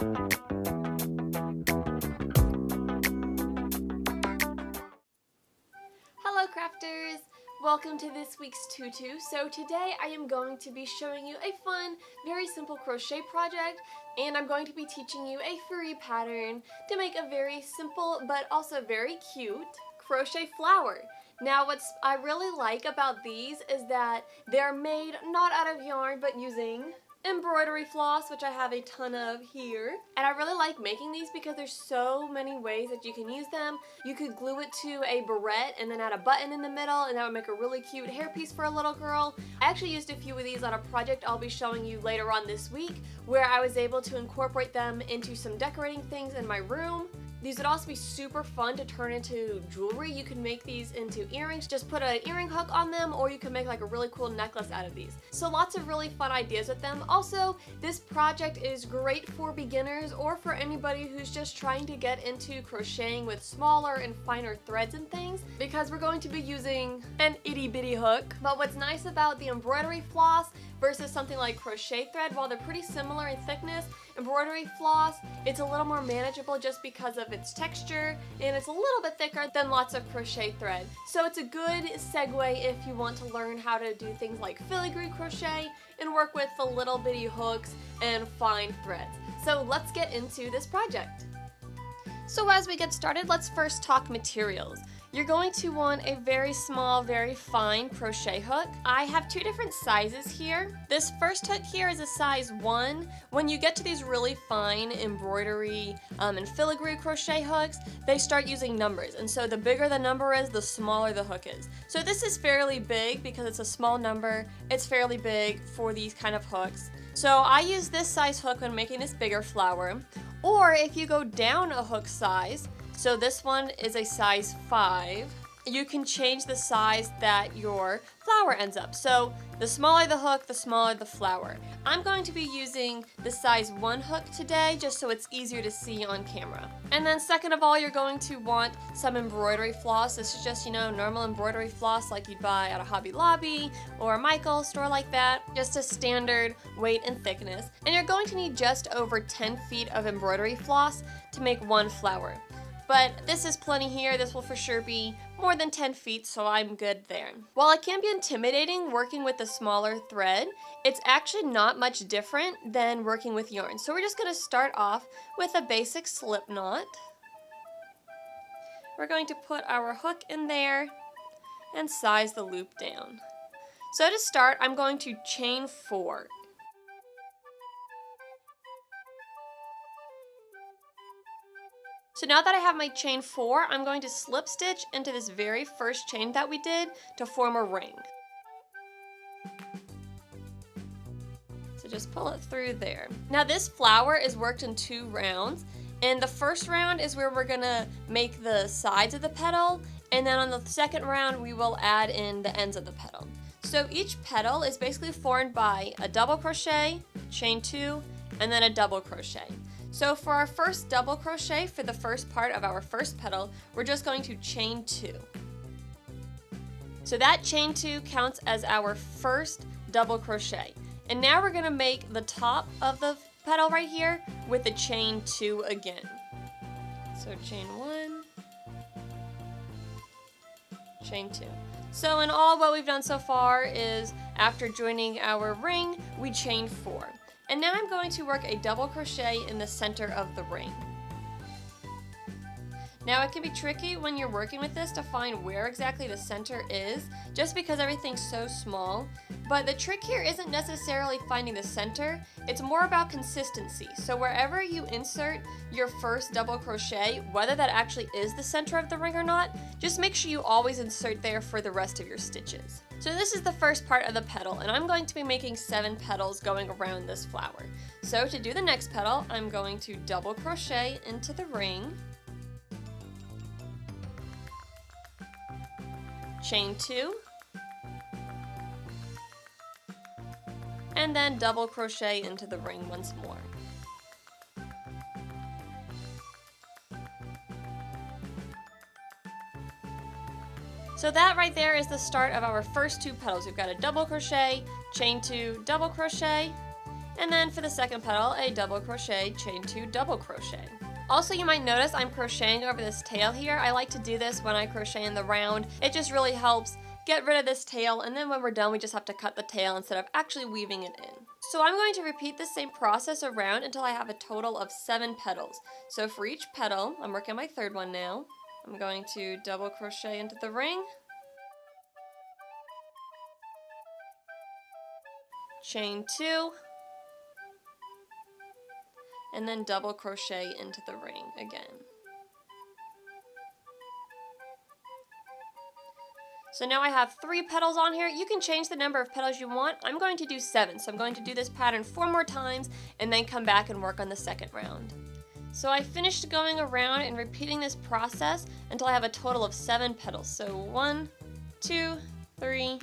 Hello crafters! Welcome to this week's TuTu. So today I am going to be showing you a fun, very simple crochet project, and I'm going to be teaching you a free pattern to make a very simple but also very cute crochet flower. Now what I really like about these is that they're made not out of yarn but using embroidery floss, which I have a ton of here. And I really like making these because there's so many ways that you can use them. You could glue it to a barrette and then add a button in the middle, and that would make a really cute hairpiece for a little girl. I actually used a few of these on a project I'll be showing you later on this week, where I was able to incorporate them into some decorating things in my room. These would also be super fun to turn into jewelry. You can make these into earrings, just put an earring hook on them, or you can make like a really cool necklace out of these. So lots of really fun ideas with them. Also, this project is great for beginners or for anybody who's just trying to get into crocheting with smaller and finer threads and things, because we're going to be using an itty-bitty hook. But what's nice about the embroidery floss versus something like crochet thread, while they're pretty similar in thickness, embroidery floss, it's a little more manageable just because of its texture, and it's a little bit thicker than lots of crochet thread. So it's a good segue if you want to learn how to do things like filigree crochet and work with the little bitty hooks and fine threads. So let's get into this project. So as we get started, let's first talk materials. You're going to want a very small, very fine crochet hook. I have two different sizes here. This first hook here is a size 1. When you get to these really fine embroidery and filigree crochet hooks, they start using numbers. And so the bigger the number is, the smaller the hook is. So this is fairly big because it's a small number. It's fairly big for these kind of hooks. So I use this size hook when making this bigger flower. Or if you go down a hook size, so this one is a size 5, you can change the size that your flower ends up. So the smaller the hook, the smaller the flower. I'm going to be using the size 1 hook today just so it's easier to see on camera. And then second of all, you're going to want some embroidery floss. This is just, normal embroidery floss like you'd buy at a Hobby Lobby or a Michaels store like that. Just a standard weight and thickness. And you're going to need just over 10 feet of embroidery floss to make one flower. But this is plenty here. This will for sure be more than 10 feet, so I'm good there. While it can be intimidating working with a smaller thread, it's actually not much different than working with yarn. So we're just going to start off with a basic slip knot. We're going to put our hook in there and size the loop down. So to start, I'm going to chain 4. So now that I have my chain 4, I'm going to slip stitch into this very first chain that we did to form a ring. So just pull it through there. Now this flower is worked in 2 rounds, and the first round is where we're gonna make the sides of the petal, and then on the second round we will add in the ends of the petal. So each petal is basically formed by a double crochet, chain 2, and then a double crochet. So for our first double crochet, for the first part of our first petal, we're just going to chain 2. So that chain 2 counts as our first double crochet. And now we're going to make the top of the petal right here with the chain 2 again. So chain 1, chain 2. So in all, what we've done so far is after joining our ring, we chain 4. And now I'm going to work a double crochet in the center of the ring. Now it can be tricky when you're working with this to find where exactly the center is, just because everything's so small. But the trick here isn't necessarily finding the center, it's more about consistency. So wherever you insert your first double crochet, whether that actually is the center of the ring or not, just make sure you always insert there for the rest of your stitches. So this is the first part of the petal, and I'm going to be making 7 petals going around this flower. So to do the next petal, I'm going to double crochet into the ring, chain 2, and then double crochet into the ring once more. So that right there is the start of our first 2 petals. We've got a double crochet, chain 2, double crochet, And then for the second petal, a double crochet, chain 2, double crochet. Also, you might notice I'm crocheting over this tail here. I like to do this when I crochet in the round. It just really helps get rid of this tail, and then when we're done, we just have to cut the tail instead of actually weaving it in. So I'm going to repeat the same process around until I have a total of 7 petals. So for each petal, I'm working on my third one now. I'm going to double crochet into the ring, chain 2, and then double crochet into the ring again. So now I have 3 petals on here. You can change the number of petals you want. I'm going to do 7, so I'm going to do this pattern 4 more times and then come back and work on the second round. So I finished going around and repeating this process until I have a total of 7 petals. So 1, 2, 3,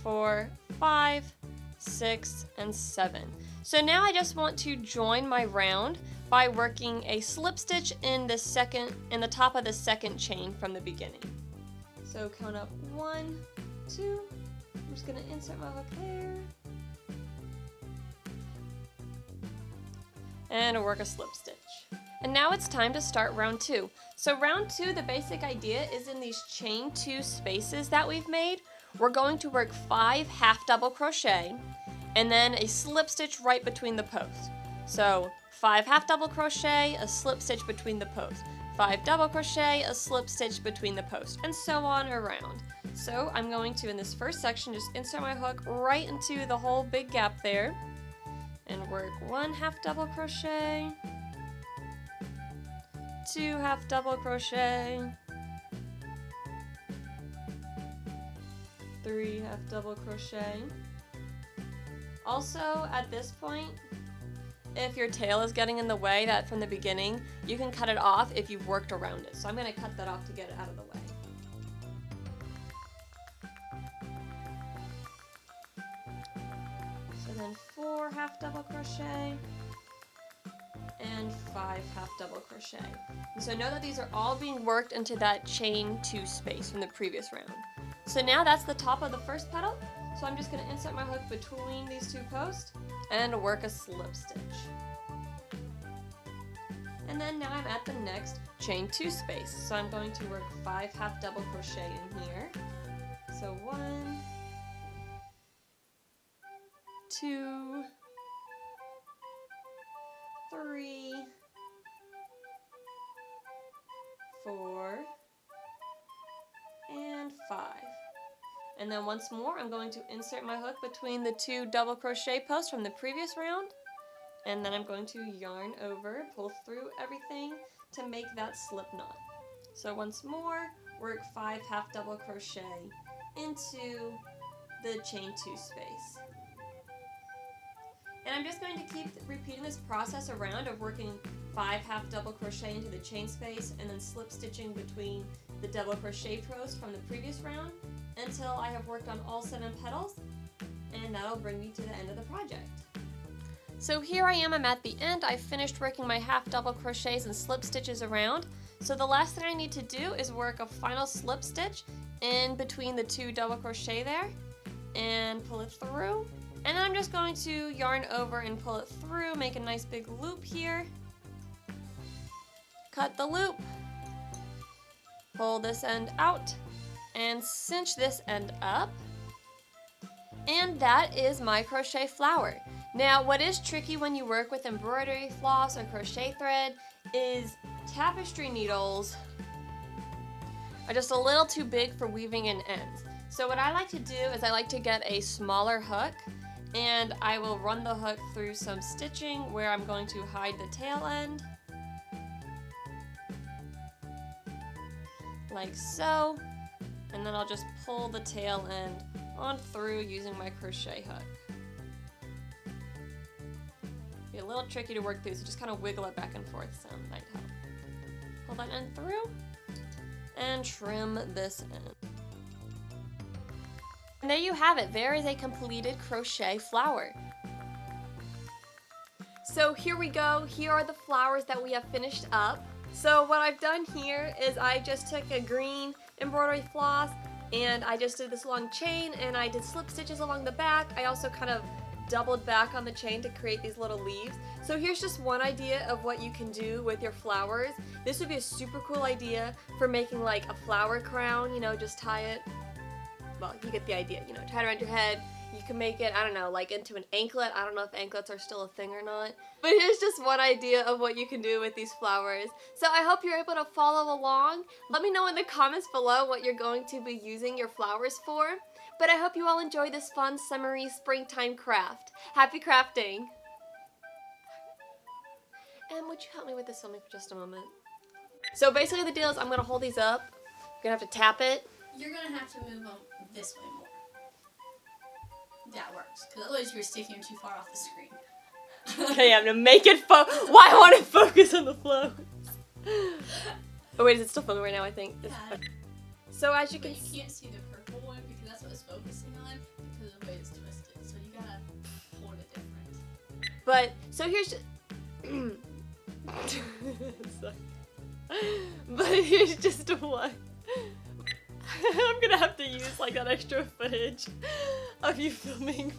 4, 5, 6, and 7. So now I just want to join my round by working a slip stitch in the top of the second chain from the beginning. So count up 1, 2, I'm just going to insert my hook there, and work a slip stitch. And now it's time to start round 2. So round 2, the basic idea is in these chain 2 spaces that we've made, we're going to work 5 half double crochet and then a slip stitch right between the posts. So 5 half double crochet, a slip stitch between the posts. 5 double crochet, a slip stitch between the posts, and so on around. So I'm going to, in this first section, just insert my hook right into the whole big gap there and work 1 half double crochet, 2 half double crochet, 3 half double crochet. Also, at this point, if your tail is getting in the way that from the beginning, you can cut it off if you've worked around it. So I'm going to cut that off to get it out of the way. So then 4 half double crochet and 5 half double crochet. And so know that these are all being worked into that chain 2 space from the previous round. So now that's the top of the first petal. So I'm just going to insert my hook between these 2 posts and work a slip stitch. And then now I'm at the next chain 2 space. So I'm going to work 5 half double crochet in here. So 1, 2, 3, 4, and 5. And then once more, I'm going to insert my hook between the 2 double crochet posts from the previous round, and then I'm going to yarn over, pull through everything to make that slip knot. So once more, work 5 half double crochet into the chain 2 space. And I'm just going to keep repeating this process around of working 5 half double crochet into the chain space and then slip stitching between the double crochet post from the previous round until I have worked on all 7 petals, and that'll bring me to the end of the project. So here I am, I'm at the end. I've finished working my half double crochets and slip stitches around. So the last thing I need to do is work a final slip stitch in between the 2 double crochet there and pull it through. And then I'm just going to yarn over and pull it through, make a nice big loop here. Cut the loop, pull this end out, and cinch this end up. And that is my crochet flower. Now, what is tricky when you work with embroidery floss or crochet thread is tapestry needles are just a little too big for weaving in ends. So what I like to do is I like to get a smaller hook, and I will run the hook through some stitching where I'm going to hide the tail end, like so, and then I'll just pull the tail end on through using my crochet hook. Be a little tricky to work through, so just kind of wiggle it back and forth, so might help. Pull that end through and trim this end. And there you have it. There is a completed crochet flower. So here we go. Here are the flowers that we have finished up. So what I've done here is I just took a green embroidery floss and I just did this long chain and I did slip stitches along the back. I also kind of doubled back on the chain to create these little leaves. So here's just one idea of what you can do with your flowers. This would be a super cool idea for making like a flower crown, you know, just tie it, well, you get the idea, you know, tie it around your head. You can make it, I don't know, like into an anklet. I don't know if anklets are still a thing or not. But here's just one idea of what you can do with these flowers. So I hope you're able to follow along. Let me know in the comments below what you're going to be using your flowers for. But I hope you all enjoy this fun summery springtime craft. Happy crafting! And would you help me with this filming for just a moment? So basically the deal is I'm going to hold these up. You're going to have to tap it. You're going to have to move them this way more. That works, because otherwise you're sticking them too far off the screen. Okay, I'm gonna make it why I want to focus on the flow. Oh wait, is it still filming right now, I think? Yeah. So as you can see, you can't see the purple one because that's what it's focusing on because of the way it's twisted. So you gotta hold it different. But, so here's just... But here's just one. I'm gonna have to use like that extra footage of you filming